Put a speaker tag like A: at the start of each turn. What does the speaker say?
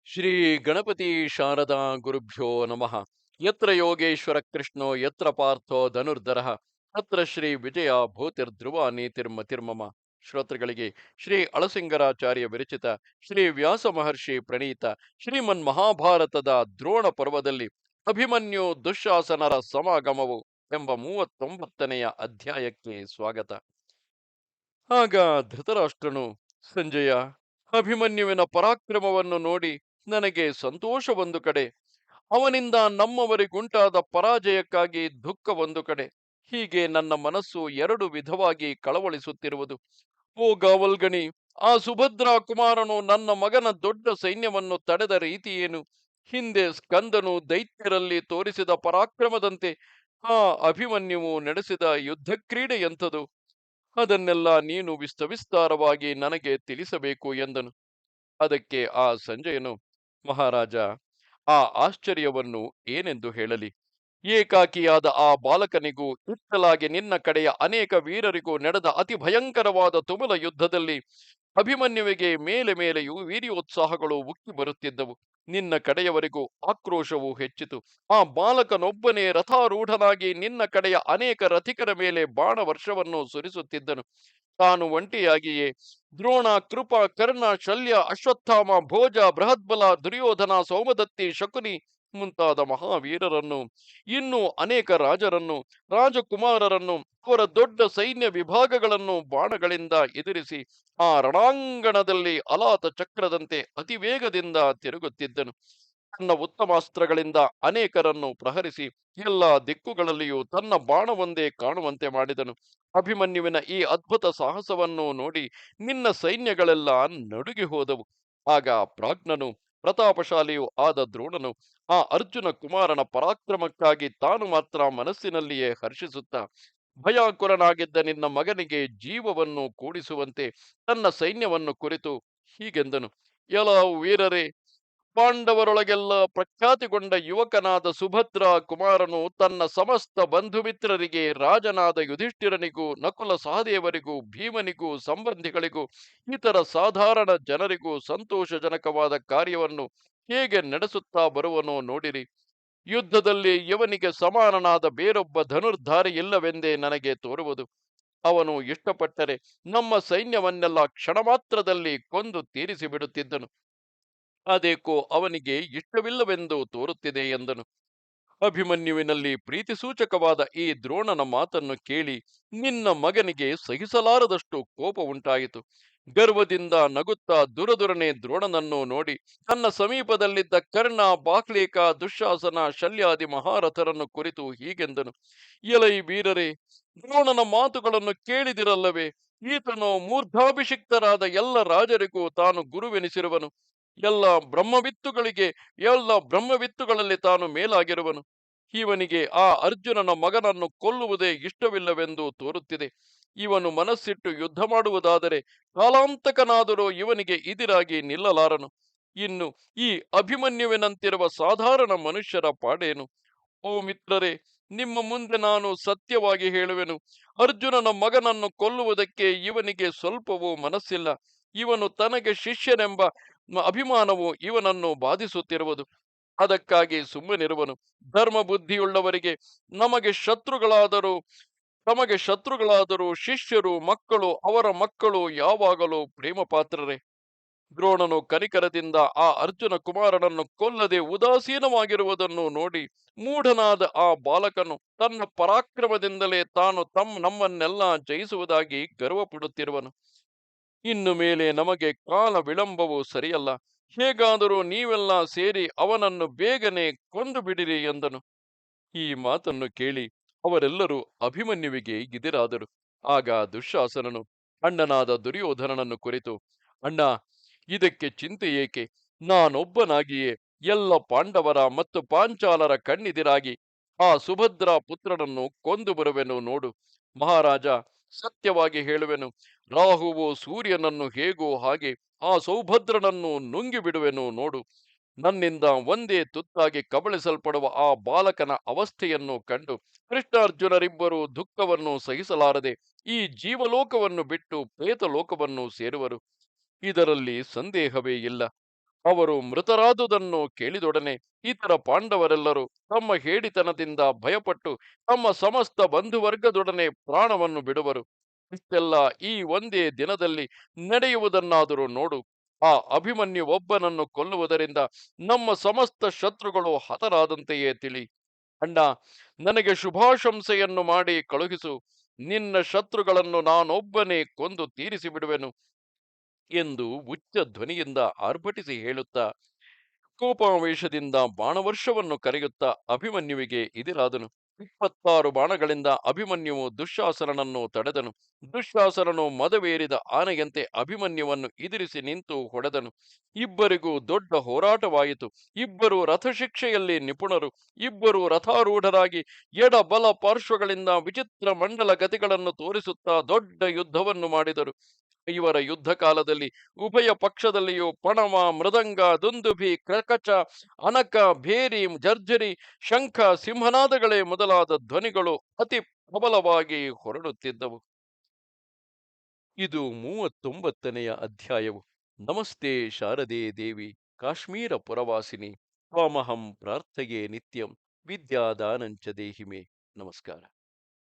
A: ಶ್ರೀ ಗಣಪತಿ ಶಾರದಾ ಗುರುಭ್ಯೋ ನಮಃ. ಯತ್ರ ಯೋಗೇಶ್ವರ ಕೃಷ್ಣೋ ಯತ್ರ ಪಾರ್ಥೋ ಧನುರ್ಧರಃ ತತ್ರ ಶ್ರೀ ವಿಜಯ ಭೂತಿರ್ಧ್ರುವ ನೀತಿರ್ಮತಿರ್ಮಮ. ಶ್ರೋತೃಗಳಿಗೆ ಶ್ರೀ ಅಳಸಿಂಗರಾಚಾರ್ಯ ವಿರಚಿತ ಶ್ರೀ ವ್ಯಾಸ ಮಹರ್ಷಿ ಪ್ರಣೀತ ಶ್ರೀಮನ್ ಮಹಾಭಾರತದ ದ್ರೋಣ ಪರ್ವದಲ್ಲಿ ಅಭಿಮನ್ಯು ದುಶ್ಯಾಸನರ ಸಮಾಗಮವು ಎಂಬ 39ನೆಯ ಅಧ್ಯಾಯಕ್ಕೆ ಸ್ವಾಗತ. ಆಗ ಧೃತರಾಷ್ಟ್ರನು, ಸಂಜಯ, ಅಭಿಮನ್ಯುವಿನ ಪರಾಕ್ರಮವನ್ನು ನೋಡಿ ನನಗೆ ಸಂತೋಷ ಒಂದು ಕಡೆ, ಅವನಿಂದ ನಮ್ಮವರಿಗುಂಟಾದ ಪರಾಜಯಕ್ಕಾಗಿ ದುಃಖ ಒಂದು ಕಡೆ, ಹೀಗೆ ನನ್ನ ಮನಸ್ಸು ಎರಡು ವಿಧವಾಗಿ ಕಳವಳಿಸುತ್ತಿರುವುದು. ಓ ಗಾವಲ್ಗಣಿ, ಆ ಸುಭದ್ರಾ ಕುಮಾರನು ನನ್ನ ಮಗನ ದೊಡ್ಡ ಸೈನ್ಯವನ್ನು ತಡೆದ ರೀತಿ ಏನು? ಹಿಂದೆ ಸ್ಕಂದನು ದೈತ್ಯರಲ್ಲಿ ತೋರಿಸಿದ ಪರಾಕ್ರಮದಂತೆ ಆ ಅಭಿಮನ್ಯುವು ನಡೆಸಿದ ಯುದ್ಧ ಕ್ರೀಡೆ ಎಂಥದು? ಅದನ್ನೆಲ್ಲ ನೀನು ವಿಸ್ತಾರವಾಗಿ ನನಗೆ ತಿಳಿಸಬೇಕು ಎಂದನು. ಅದಕ್ಕೆ ಆ ಸಂಜಯನು, ಮಹಾರಾಜ, ಆ ಆಶ್ಚರ್ಯವನ್ನು ಏನೆಂದು ಹೇಳಲಿ? ಏಕಾಕಿಯಾದ ಆ ಬಾಲಕನಿಗೂ ಇತ್ತಲಾಗಿ ನಿನ್ನ ಕಡೆಯ ಅನೇಕ ವೀರರಿಗೂ ನಡೆದ ಅತಿ ಭಯಂಕರವಾದ ತುಮುಲ ಯುದ್ಧದಲ್ಲಿ ಅಭಿಮನ್ಯುವಿಗೆ ಮೇಲೆ ಮೇಲೆಯೂ ವೀರ್ಯೋತ್ಸಾಹಗಳು ಉಕ್ಕಿ ಬರುತ್ತಿದ್ದವು. ನಿನ್ನ ಕಡೆಯವರಿಗೂ ಆಕ್ರೋಶವು ಹೆಚ್ಚಿತು. ಆ ಬಾಲಕನೊಬ್ಬನೇ ರಥಾರೂಢನಾಗಿ ನಿನ್ನ ಕಡೆಯ ಅನೇಕ ರಥಿಕರ ಮೇಲೆ ಬಾಣ ವರ್ಷವನ್ನು ಸುರಿಸುತ್ತಿದ್ದನು. ತಾನು ಒಂಟಿಯಾಗಿಯೇ ದ್ರೋಣ, ಕೃಪ, ಕರ್ಣ, ಶಲ್ಯ, ಅಶ್ವತ್ಥಾಮ, ಭೋಜ, ಬೃಹದ್ಬಲ, ದುರ್ಯೋಧನ, ಸೌಮದತ್ತಿ, ಶಕುನಿ ಮುಂತಾದ ಮಹಾವೀರರನ್ನು, ಇನ್ನೂ ಅನೇಕ ರಾಜರನ್ನು, ರಾಜಕುಮಾರರನ್ನು, ಅವರ ದೊಡ್ಡ ಸೈನ್ಯ ವಿಭಾಗಗಳನ್ನು ಬಾಣಗಳಿಂದ ಎದುರಿಸಿ ಆ ರಣಾಂಗಣದಲ್ಲಿ ಅಲಾತ ಚಕ್ರದಂತೆ ಅತಿವೇಗದಿಂದ ತಿರುಗುತ್ತಿದ್ದನು. ತನ್ನ ಉತ್ತಮಾಸ್ತ್ರಗಳಿಂದ ಅನೇಕರನ್ನು ಪ್ರಹರಿಸಿ ಎಲ್ಲ ದಿಕ್ಕುಗಳಲ್ಲಿಯೂ ತನ್ನ ಬಾಣವೊಂದೇ ಕಾಣುವಂತೆ ಮಾಡಿದನು. ಅಭಿಮನ್ಯುವಿನ ಈ ಅದ್ಭುತ ಸಾಹಸವನ್ನು ನೋಡಿ ನಿನ್ನ ಸೈನ್ಯಗಳೆಲ್ಲ ನಡುಗಿ ಹೋದವು. ಆಗ ಪ್ರಾಜ್ಞನು, ಪ್ರತಾಪಶಾಲಿಯೂ ಆದ ದ್ರೋಣನು ಆ ಅರ್ಜುನ ಕುಮಾರನ ಪರಾಕ್ರಮಕ್ಕಾಗಿ ತಾನು ಮಾತ್ರ ಮನಸ್ಸಿನಲ್ಲಿಯೇ ಹರ್ಷಿಸುತ್ತಾ, ಭಯಾಕುರನಾಗಿದ್ದ ನಿನ್ನ ಮಗನಿಗೆ ಜೀವವನ್ನು ಕೂಡಿಸುವಂತೆ ತನ್ನ ಸೈನ್ಯವನ್ನು ಕುರಿತು ಹೀಗೆಂದನು. ಎಲ ವೀರರೇ, ಪಾಂಡವರೊಳಗೆಲ್ಲ ಪ್ರಖ್ಯಾತಿಗೊಂಡ ಯುವಕನಾದ ಸುಭದ್ರ ಕುಮಾರನು ತನ್ನ ಸಮಸ್ತ ಬಂಧುಮಿತ್ರರಿಗೆ, ರಾಜನಾದ ಯುಧಿಷ್ಠಿರನಿಗೂ, ನಕುಲ ಸಹದೇವರಿಗೂ, ಭೀಮನಿಗೂ, ಸಂಬಂಧಿಗಳಿಗೂ, ಇತರ ಸಾಧಾರಣ ಜನರಿಗೂ ಸಂತೋಷಜನಕವಾದ ಕಾರ್ಯವನ್ನು ಹೇಗೆ ನಡೆಸುತ್ತಾ ಬರುವನೋ ನೋಡಿರಿ. ಯುದ್ಧದಲ್ಲಿ ಇವನಿಗೆ ಸಮಾನನಾದ ಬೇರೊಬ್ಬ ಧನುರ್ಧಾರಿ ಇಲ್ಲವೆಂದೇ ನನಗೆ ತೋರುವುದು. ಅವನು ಇಷ್ಟಪಟ್ಟರೆ ನಮ್ಮ ಸೈನ್ಯವನ್ನೆಲ್ಲ ಕ್ಷಣ ಮಾತ್ರದಲ್ಲಿ ಕೊಂದು ತೀರಿಸಿ ಬಿಡುತ್ತಿದ್ದನು. ಅದೇಕೋ ಅವನಿಗೆ ಇಷ್ಟವಿಲ್ಲವೆಂದು ತೋರುತ್ತಿದೆ ಎಂದನು. ಅಭಿಮನ್ಯುವಿನಲ್ಲಿ ಪ್ರೀತಿಸೂಚಕವಾದ ಈ ದ್ರೋಣನ ಮಾತನ್ನು ಕೇಳಿ ನಿನ್ನ ಮಗನಿಗೆ ಸಹಿಸಲಾರದಷ್ಟು ಕೋಪ ಉಂಟಾಯಿತು. ಗರ್ವದಿಂದ ನಗುತ್ತಾ ದುರದುರನೆ ದ್ರೋಣನನ್ನು ನೋಡಿ ತನ್ನ ಸಮೀಪದಲ್ಲಿದ್ದ ಕರ್ಣ, ಬಾಕ್ಲೇಕ, ದುಶ್ಯಾಸನ, ಶಲ್ಯಾದಿ ಮಹಾರಥರನ್ನು ಕುರಿತು ಹೀಗೆಂದನು. ಎಲೈ ವೀರರೇ, ದ್ರೋಣನ ಮಾತುಗಳನ್ನು ಕೇಳಿದಿರಲ್ಲವೇ? ಈತನು ಮೂರ್ಧಾಭಿಷಿಕ್ತರಾದ ಎಲ್ಲ ರಾಜರಿಗೂ ತಾನು ಗುರುವೆನಿಸಿರುವನು. ಎಲ್ಲ ಬ್ರಹ್ಮವಿತ್ತುಗಳಿಗೆ ಎಲ್ಲ ಬ್ರಹ್ಮವಿತ್ತುಗಳಲ್ಲಿ ತಾನು ಮೇಲಾಗಿರುವನು. ಇವನಿಗೆ ಆ ಅರ್ಜುನನ ಮಗನನ್ನು ಕೊಲ್ಲುವುದೇ ಇಷ್ಟವಿಲ್ಲವೆಂದು ತೋರುತ್ತಿದೆ. ಇವನು ಮನಸ್ಸಿಟ್ಟು ಯುದ್ಧ ಮಾಡುವುದಾದರೆ ಕಾಲಾಂತಕನಾದರೂ ಇವನಿಗೆ ಇದಿರಾಗಿ ನಿಲ್ಲಲಾರನು. ಇನ್ನು ಈ ಅಭಿಮನ್ಯುವಿನಂತಿರುವ ಸಾಧಾರಣ ಮನುಷ್ಯರ ಪಾಡೇನು? ಓ ಮಿತ್ರರೇ, ನಿಮ್ಮ ಮುಂದೆ ನಾನು ಸತ್ಯವಾಗಿ ಹೇಳುವೆನು. ಅರ್ಜುನನ ಮಗನನ್ನು ಕೊಲ್ಲುವುದಕ್ಕೆ ಇವನಿಗೆ ಸ್ವಲ್ಪವೂ ಮನಸ್ಸಿಲ್ಲ. ಇವನು ತನಗೆ ಶಿಷ್ಯನೆಂಬ ಅಭಿಮಾನವು ಇವನನ್ನು ಬಾಧಿಸುತ್ತಿರುವುದು. ಅದಕ್ಕಾಗಿ ಸುಮ್ಮನಿರುವನು. ಧರ್ಮ ಬುದ್ಧಿಯುಳ್ಳವರಿಗೆ ನಮಗೆ ಶತ್ರುಗಳಾದರೂ ತಮಗೆ ಶತ್ರುಗಳಾದರೂ ಶಿಷ್ಯರು, ಮಕ್ಕಳು, ಅವರ ಮಕ್ಕಳು ಯಾವಾಗಲೂ ಪ್ರೇಮ ಪಾತ್ರರೇ. ದ್ರೋಣನು ಕನಿಕರದಿಂದ ಆ ಅರ್ಜುನ ಕುಮಾರನನ್ನು ಕೊಲ್ಲದೆ ಉದಾಸೀನವಾಗಿರುವುದನ್ನು ನೋಡಿ ಮೂಢನಾದ ಆ ಬಾಲಕನು ತನ್ನ ಪರಾಕ್ರಮದಿಂದಲೇ ತಾನು ನಮ್ಮನ್ನೆಲ್ಲ ಜಯಿಸುವುದಾಗಿ ಗರ್ವಪಡುತ್ತಿರುವನು. ಇನ್ನು ಮೇಲೆ ನಮಗೆ ಕಾಲ ವಿಳಂಬವು ಸರಿಯಲ್ಲ. ಹೇಗಾದರೂ ನೀವೆಲ್ಲ ಸೇರಿ ಅವನನ್ನು ಬೇಗನೆ ಕೊಂದು ಬಿಡಿರಿ ಎಂದನು. ಈ ಮಾತನ್ನು ಕೇಳಿ ಅವರೆಲ್ಲರೂ ಅಭಿಮನ್ಯುವಿಗೆ ಇದಿರಾದರು. ಆಗ ದುಶ್ಯಾಸನನು ಅಣ್ಣನಾದ ದುರ್ಯೋಧನನನ್ನು ಕುರಿತು, ಅಣ್ಣ, ಇದಕ್ಕೆ ಚಿಂತೆ ಏಕೆ? ನಾನೊಬ್ಬನಾಗಿಯೇ ಎಲ್ಲ ಪಾಂಡವರ ಮತ್ತು ಪಾಂಚಾಲರ ಕಣ್ಣಿದಿರಾಗಿ ಆ ಸುಭದ್ರ ಪುತ್ರನನ್ನು ಕೊಂದು ಬರುವೆನು ನೋಡು. ಮಹಾರಾಜ, ಸತ್ಯವಾಗಿ ಹೇಳುವೆನು, ರಾಹುವು ಸೂರ್ಯನನ್ನು ಹೇಗೋ ಹಾಗೆ ಆ ಸೌಭದ್ರನನ್ನು ನುಂಗಿ ಬಿಡುವೆನು ನೋಡು. ನನ್ನಿಂದ ಒಂದೇ ತುತ್ತಾಗಿ ಕಬಳಿಸಲ್ಪಡುವ ಆ ಬಾಲಕನ ಅವಸ್ಥೆಯನ್ನು ಕಂಡು ಕೃಷ್ಣಾರ್ಜುನರಿಬ್ಬರು ದುಃಖವನ್ನು ಸಹಿಸಲಾರದೆ ಈ ಜೀವಲೋಕವನ್ನು ಬಿಟ್ಟು ಪ್ರೇತಲೋಕವನ್ನು ಸೇರುವರು. ಇದರಲ್ಲಿ ಸಂದೇಹವೇ ಇಲ್ಲ. ಅವರು ಮೃತರಾದುದನ್ನು ಕೇಳಿದೊಡನೆ ಇತರ ಪಾಂಡವರೆಲ್ಲರೂ ತಮ್ಮ ಹೇಡಿತನದಿಂದ ಭಯಪಟ್ಟು ತಮ್ಮ ಸಮಸ್ತ ಬಂಧುವರ್ಗದೊಡನೆ ಪ್ರಾಣವನ್ನು ಬಿಡುವರು. ಇಷ್ಟೆಲ್ಲ ಈ ಒಂದೇ ದಿನದಲ್ಲಿ ನಡೆಯುವುದನ್ನಾದರೂ ನೋಡು. ಆ ಅಭಿಮನ್ಯು ಒಬ್ಬನನ್ನು ಕೊಲ್ಲುವುದರಿಂದ ನಮ್ಮ ಸಮಸ್ತ ಶತ್ರುಗಳು ಹತರಾದಂತೆಯೇ ತಿಳಿ. ಅಣ್ಣ, ನನಗೆ ಶುಭಾಶಂಸೆಯನ್ನು ಮಾಡಿ ಕಳುಹಿಸು. ನಿನ್ನ ಶತ್ರುಗಳನ್ನು ನಾನೊಬ್ಬನೇ ಕೊಂದು ತೀರಿಸಿ ಬಿಡುವೆನು ಎಂದು ಉಚ್ಚ ಧ್ವನಿಯಿಂದ ಆರ್ಭಟಿಸಿ ಹೇಳುತ್ತಾ ಕೋಪಾವೇಶದಿಂದ ಬಾಣವರ್ಷವನ್ನು ಕರೆಯುತ್ತಾ ಅಭಿಮನ್ಯುವಿಗೆ ಎದುರಾದನು. 26 ಬಾಣಗಳಿಂದ ಅಭಿಮನ್ಯುವು ದುಶ್ಯಾಸನನನ್ನು ತಡೆದನು. ದುಶ್ಯಾಸನನು ಮದವೇರಿದ ಆನೆಯಂತೆ ಅಭಿಮನ್ಯುವನ್ನು ಎದುರಿಸಿ ನಿಂತು ಹೊಡೆದನು. ಇಬ್ಬರಿಗೂ ದೊಡ್ಡ ಹೋರಾಟವಾಯಿತು. ಇಬ್ಬರು ರಥಶಿಕ್ಷೆಯಲ್ಲಿ ನಿಪುಣರು. ಇಬ್ಬರು ರಥಾರೂಢರಾಗಿ ಎಡ ಬಲ ಪಾರ್ಶ್ವಗಳಿಂದ ವಿಚಿತ್ರ ಮಂಡಲ ಗತಿಗಳನ್ನು ತೋರಿಸುತ್ತಾ ದೊಡ್ಡ ಯುದ್ಧವನ್ನು ಮಾಡಿದರು. ಇವರ ಯುದ್ಧ ಕಾಲದಲ್ಲಿ ಉಭಯ ಪಕ್ಷದಲ್ಲಿಯೂ ಪಣಮ, ಮೃದಂಗ, ದುಂದುಭಿ, ಕ್ರಕಚ, ಅನಕ, ಭೇರಿ, ಜರ್ಜರಿ, ಶಂಖ, ಸಿಂಹನಾದಗಳೇ ಮೊದಲಾದ ಧ್ವನಿಗಳು ಅತಿ ಪ್ರಬಲವಾಗಿ ಹೊರಡುತ್ತಿದ್ದವು. ಇದು 39ನೆಯ ಅಧ್ಯಾಯವು. ನಮಸ್ತೆ ಶಾರದೆ ದೇವಿ, ಕಾಶ್ಮೀರ ಪುರವಾಸಿನಿ. ತ್ವಾಮಹಂ ಪ್ರಾರ್ಥಯೇ ನಿತ್ಯಂ, ವಿದ್ಯಾದಾನಂಚ ದೇಹಿಮೆ. ನಮಸ್ಕಾರ.